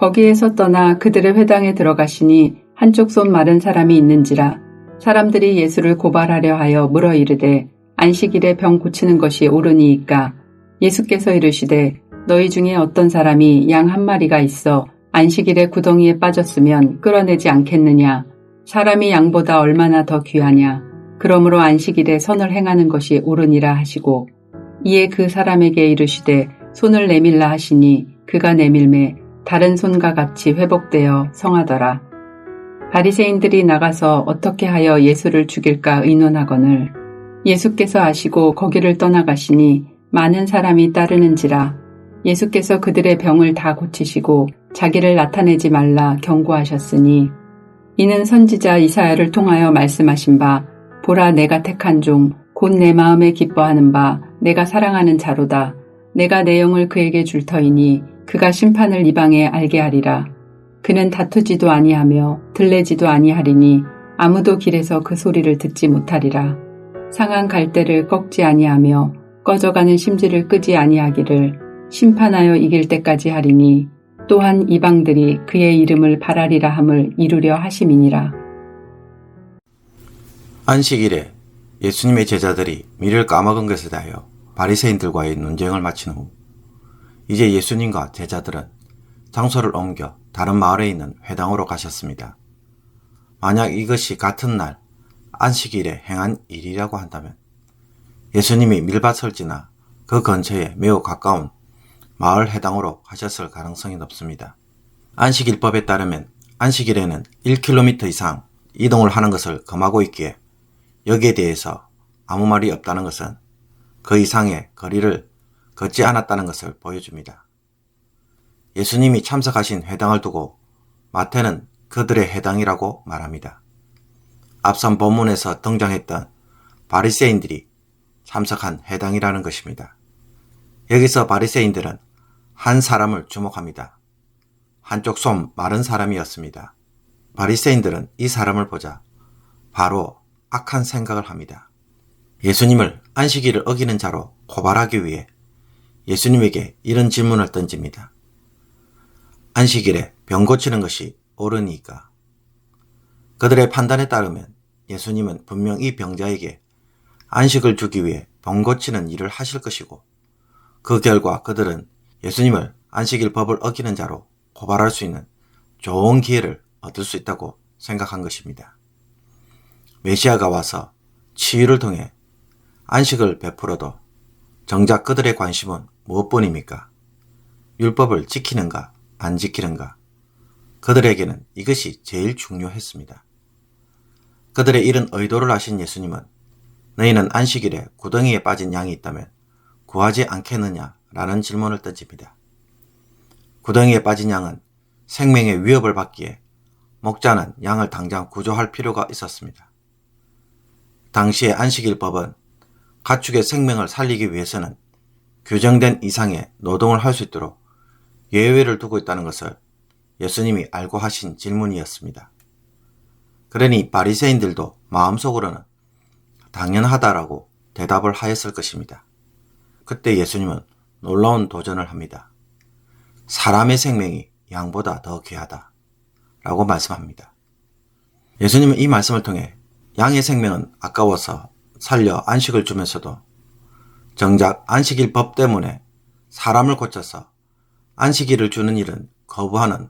거기에서 떠나 그들의 회당에 들어가시니 한쪽 손 마른 사람이 있는지라. 사람들이 예수를 고발하려 하여 물어 이르되 안식일에 병 고치는 것이 옳으니이까. 예수께서 이르시되 너희 중에 어떤 사람이 양 한 마리가 있어 안식일에 구덩이에 빠졌으면 끌어내지 않겠느냐. 사람이 양보다 얼마나 더 귀하냐. 그러므로 안식일에 선을 행하는 것이 옳으니라 하시고, 이에 그 사람에게 이르시되 손을 내밀라 하시니 그가 내밀매 다른 손과 같이 회복되어 성하더라. 바리새인들이 나가서 어떻게 하여 예수를 죽일까 의논하거늘 예수께서 아시고 거기를 떠나가시니 많은 사람이 따르는지라. 예수께서 그들의 병을 다 고치시고 자기를 나타내지 말라 경고하셨으니, 이는 선지자 이사야를 통하여 말씀하신 바 보라 내가 택한 종 곧 내 마음에 기뻐하는 바 내가 사랑하는 자로다. 내가 내 영을 그에게 줄 터이니 그가 심판을 이방에 알게 하리라. 그는 다투지도 아니하며 들레지도 아니하리니 아무도 길에서 그 소리를 듣지 못하리라. 상한 갈대를 꺾지 아니하며 꺼져가는 심지를 끄지 아니하기를 심판하여 이길 때까지 하리니, 또한 이방들이 그의 이름을 바라리라 함을 이루려 하심이니라. 안식일에 예수님의 제자들이 미를 까먹은 것에 대하여 바리새인들과의 논쟁을 마친 후 이제 예수님과 제자들은 장소를 옮겨 다른 마을에 있는 회당으로 가셨습니다. 만약 이것이 같은 날 안식일에 행한 일이라고 한다면 예수님이 밀밭을 지나 그 근처에 매우 가까운 마을 회당으로 가셨을 가능성이 높습니다. 안식일법에 따르면 안식일에는 1km 이상 이동을 하는 것을 금하고 있기에 여기에 대해서 아무 말이 없다는 것은 그 이상의 거리를 걷지 않았다는 것을 보여줍니다. 예수님이 참석하신 회당을 두고 마태는 그들의 회당이라고 말합니다. 앞선 본문에서 등장했던 바리새인들이 참석한 회당이라는 것입니다. 여기서 바리새인들은 한 사람을 주목합니다. 한쪽 손 마른 사람이었습니다. 바리새인들은 이 사람을 보자 바로 악한 생각을 합니다. 예수님을 안식일을 어기는 자로 고발하기 위해 예수님에게 이런 질문을 던집니다. 안식일에 병 고치는 것이 옳으니까. 그들의 판단에 따르면 예수님은 분명 이 병자에게 안식을 주기 위해 병 고치는 일을 하실 것이고, 그 결과 그들은 예수님을 안식일 법을 어기는 자로 고발할 수 있는 좋은 기회를 얻을 수 있다고 생각한 것입니다. 메시아가 와서 치유를 통해 안식을 베풀어도 정작 그들의 관심은 무엇뿐입니까? 율법을 지키는가 안 지키는가? 그들에게는 이것이 제일 중요했습니다. 그들의 이런 의도를 아신 예수님은 너희는 안식일에 구덩이에 빠진 양이 있다면 구하지 않겠느냐? 라는 질문을 던집니다. 구덩이에 빠진 양은 생명의 위협을 받기에 목자는 양을 당장 구조할 필요가 있었습니다. 당시의 안식일법은 가축의 생명을 살리기 위해서는 규정된 이상의 노동을 할 수 있도록 예외를 두고 있다는 것을 예수님이 알고 하신 질문이었습니다. 그러니 바리새인들도 마음속으로는 당연하다라고 대답을 하였을 것입니다. 그때 예수님은 놀라운 도전을 합니다. 사람의 생명이 양보다 더 귀하다 라고 말씀합니다. 예수님은 이 말씀을 통해 양의 생명은 아까워서 살려 안식을 주면서도 정작 안식일 법 때문에 사람을 고쳐서 안식일을 주는 일은 거부하는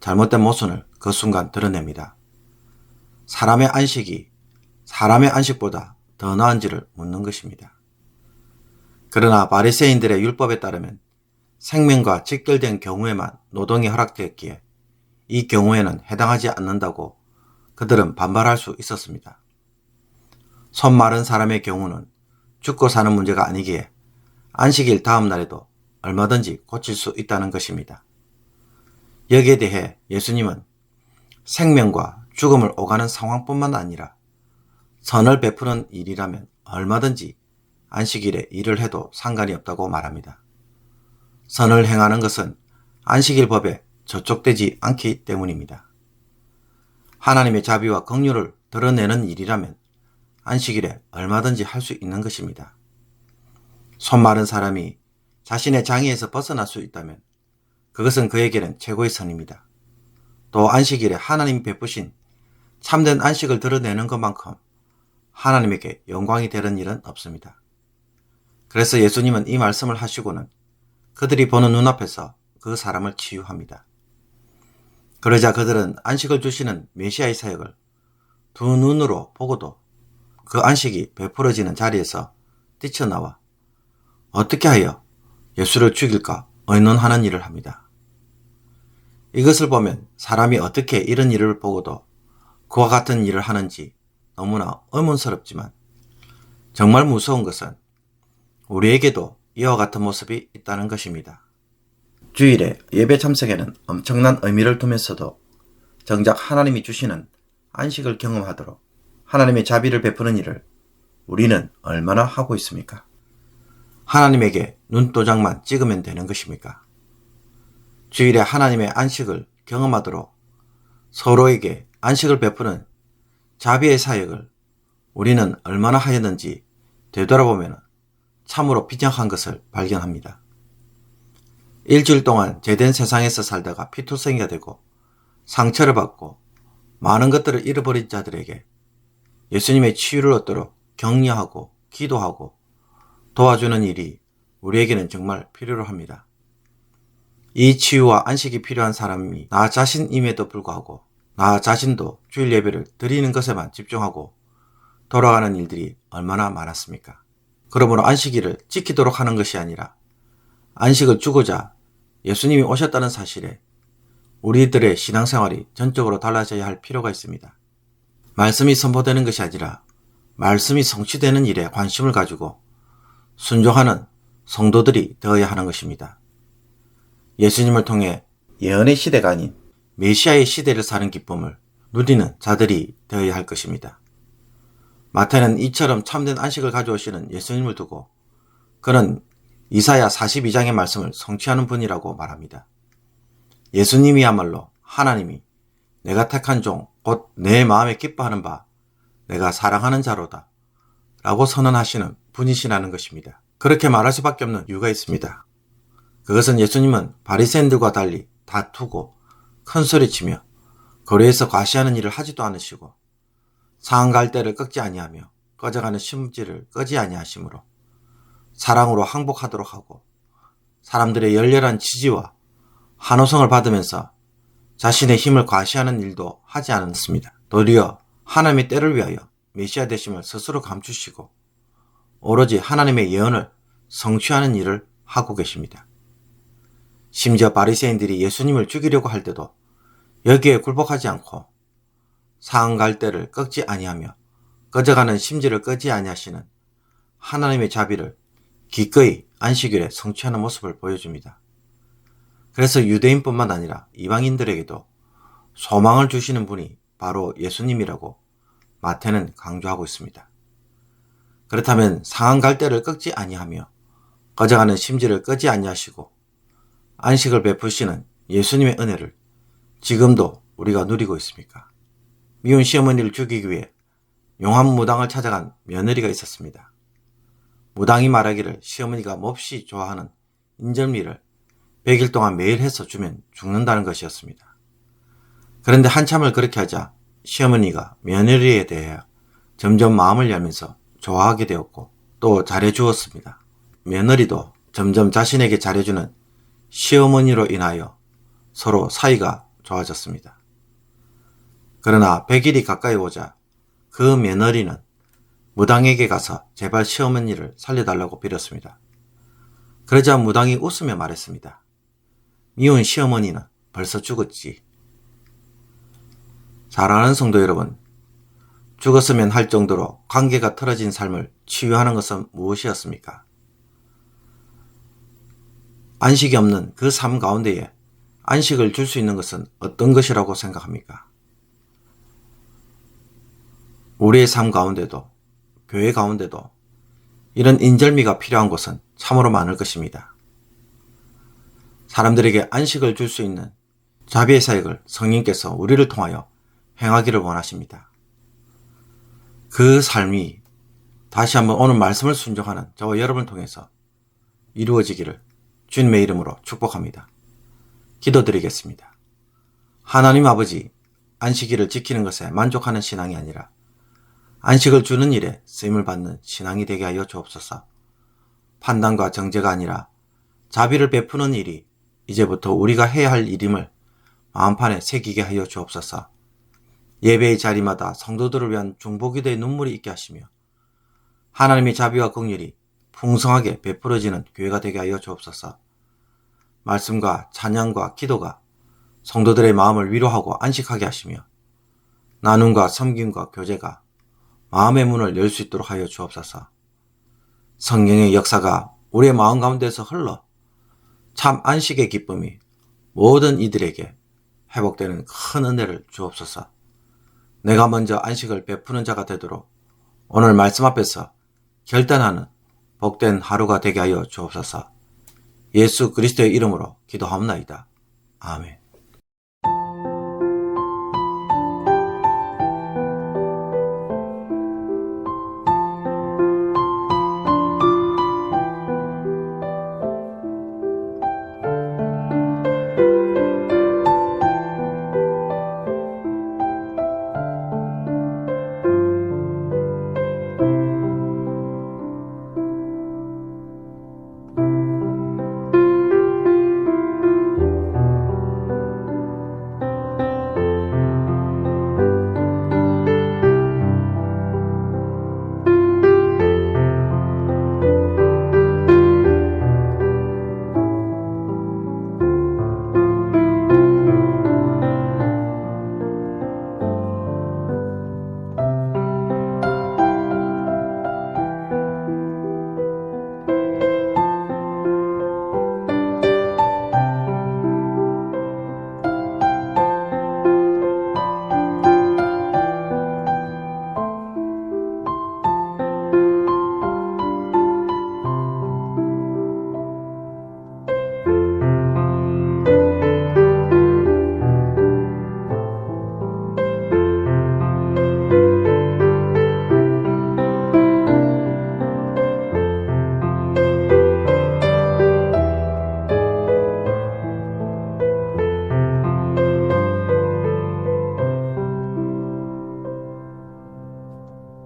잘못된 모순을 그 순간 드러냅니다. 사람의 안식이 사람의 안식보다 더 나은지를 묻는 것입니다. 그러나 바리새인들의 율법에 따르면 생명과 직결된 경우에만 노동이 허락되었기에 이 경우에는 해당하지 않는다고 그들은 반발할 수 있었습니다. 손 마른 사람의 경우는 죽고 사는 문제가 아니기에 안식일 다음 날에도 얼마든지 고칠 수 있다는 것입니다. 여기에 대해 예수님은 생명과 죽음을 오가는 상황뿐만 아니라 선을 베푸는 일이라면 얼마든지 안식일에 일을 해도 상관이 없다고 말합니다. 선을 행하는 것은 안식일 법에 저촉되지 않기 때문입니다. 하나님의 자비와 긍휼을 드러내는 일이라면 안식일에 얼마든지 할 수 있는 것입니다. 손 마른 사람이 자신의 장애에서 벗어날 수 있다면 그것은 그에게는 최고의 선입니다. 또 안식일에 하나님이 베푸신 참된 안식을 드러내는 것만큼 하나님에게 영광이 되는 일은 없습니다. 그래서 예수님은 이 말씀을 하시고는 그들이 보는 눈앞에서 그 사람을 치유합니다. 그러자 그들은 안식을 주시는 메시아의 사역을 두 눈으로 보고도 그 안식이 베풀어지는 자리에서 뛰쳐나와 어떻게 하여 예수를 죽일까 의논하는 일을 합니다. 이것을 보면 사람이 어떻게 이런 일을 보고도 그와 같은 일을 하는지 너무나 의문스럽지만 정말 무서운 것은 우리에게도 이와 같은 모습이 있다는 것입니다. 주일에 예배 참석에는 엄청난 의미를 두면서도 정작 하나님이 주시는 안식을 경험하도록 하나님의 자비를 베푸는 일을 우리는 얼마나 하고 있습니까? 하나님에게 눈도장만 찍으면 되는 것입니까? 주일에 하나님의 안식을 경험하도록 서로에게 안식을 베푸는 자비의 사역을 우리는 얼마나 하였는지 되돌아보면 참으로 비장한 것을 발견합니다. 일주일 동안 죄된 세상에서 살다가 피투성이가 되고 상처를 받고 많은 것들을 잃어버린 자들에게 예수님의 치유를 얻도록 격려하고 기도하고 도와주는 일이 우리에게는 정말 필요로 합니다. 이 치유와 안식이 필요한 사람이 나 자신임에도 불구하고 나 자신도 주일 예배를 드리는 것에만 집중하고 돌아가는 일들이 얼마나 많았습니까? 그러므로 안식일을 지키도록 하는 것이 아니라 안식을 주고자 예수님이 오셨다는 사실에 우리들의 신앙생활이 전적으로 달라져야 할 필요가 있습니다. 말씀이 선포되는 것이 아니라 말씀이 성취되는 일에 관심을 가지고 순종하는 성도들이 되어야 하는 것입니다. 예수님을 통해 예언의 시대가 아닌 메시아의 시대를 사는 기쁨을 누리는 자들이 되어야 할 것입니다. 마태는 이처럼 참된 안식을 가져오시는 예수님을 두고 그는 이사야 42장의 말씀을 성취하는 분이라고 말합니다. 예수님이야말로 하나님이 내가 택한 종, 곧 내 마음에 기뻐하는 바, 내가 사랑하는 자로다 라고 선언하시는 분이시라는 것입니다. 그렇게 말할 수밖에 없는 이유가 있습니다. 그것은 예수님은 바리새인들과 달리 다투고 큰소리치며 거리에서 과시하는 일을 하지도 않으시고 상한 갈대를 꺾지 아니하며 꺼져가는 심지를 끄지 아니하시므로 사랑으로 항복하도록 하고 사람들의 열렬한 지지와 환호성을 받으면서 자신의 힘을 과시하는 일도 하지 않았습니다. 도리어 하나님의 때를 위하여 메시아 되심을 스스로 감추시고 오로지 하나님의 예언을 성취하는 일을 하고 계십니다. 심지어 바리새인들이 예수님을 죽이려고 할 때도 여기에 굴복하지 않고 상한 갈대를 꺾지 아니하며 꺼져가는 심지를 끄지 아니하시는 하나님의 자비를 기꺼이 안식일에 성취하는 모습을 보여줍니다. 그래서 유대인뿐만 아니라 이방인들에게도 소망을 주시는 분이 바로 예수님이라고 마태는 강조하고 있습니다. 그렇다면 상한 갈대를 꺾지 아니하며 꺼져가는 심지를 끄지 아니하시고 안식을 베푸시는 예수님의 은혜를 지금도 우리가 누리고 있습니까? 미운 시어머니를 죽이기 위해 용한 무당을 찾아간 며느리가 있었습니다. 무당이 말하기를 시어머니가 몹시 좋아하는 인절미를 100일 동안 매일 해서 주면 죽는다는 것이었습니다. 그런데 한참을 그렇게 하자 시어머니가 며느리에 대해 점점 마음을 열면서 좋아하게 되었고 또 잘해주었습니다. 며느리도 점점 자신에게 잘해주는 시어머니로 인하여 서로 사이가 좋아졌습니다. 그러나 100일이 가까이 오자 그 며느리는 무당에게 가서 제발 시어머니를 살려달라고 빌었습니다. 그러자 무당이 웃으며 말했습니다. 미운 시어머니는 벌써 죽었지. 사랑하는 성도 여러분, 죽었으면 할 정도로 관계가 틀어진 삶을 치유하는 것은 무엇이었습니까? 안식이 없는 그 삶 가운데에 안식을 줄 수 있는 것은 어떤 것이라고 생각합니까? 우리의 삶 가운데도 교회 가운데도 이런 인절미가 필요한 곳은 참으로 많을 것입니다. 사람들에게 안식을 줄 수 있는 자비의 사역을 성령께서 우리를 통하여 행하기를 원하십니다. 그 삶이 다시 한번 오늘 말씀을 순종하는 저와 여러분을 통해서 이루어지기를 주님의 이름으로 축복합니다. 기도드리겠습니다. 하나님 아버지, 안식일을 지키는 것에 만족하는 신앙이 아니라 안식을 주는 일에 쓰임을 받는 신앙이 되게 하여 주옵소서. 판단과 정죄가 아니라 자비를 베푸는 일이 이제부터 우리가 해야 할 일임을 마음판에 새기게 하여 주옵소서. 예배의 자리마다 성도들을 위한 중보기도의 눈물이 있게 하시며 하나님의 자비와 긍휼이 풍성하게 베풀어지는 교회가 되게 하여 주옵소서. 말씀과 찬양과 기도가 성도들의 마음을 위로하고 안식하게 하시며 나눔과 섬김과 교제가 마음의 문을 열 수 있도록 하여 주옵소서. 성령의 역사가 우리의 마음 가운데서 흘러 참 안식의 기쁨이 모든 이들에게 회복되는 큰 은혜를 주옵소서. 내가 먼저 안식을 베푸는 자가 되도록 오늘 말씀 앞에서 결단하는 복된 하루가 되게 하여 주옵소서. 예수 그리스도의 이름으로 기도하옵나이다. 아멘.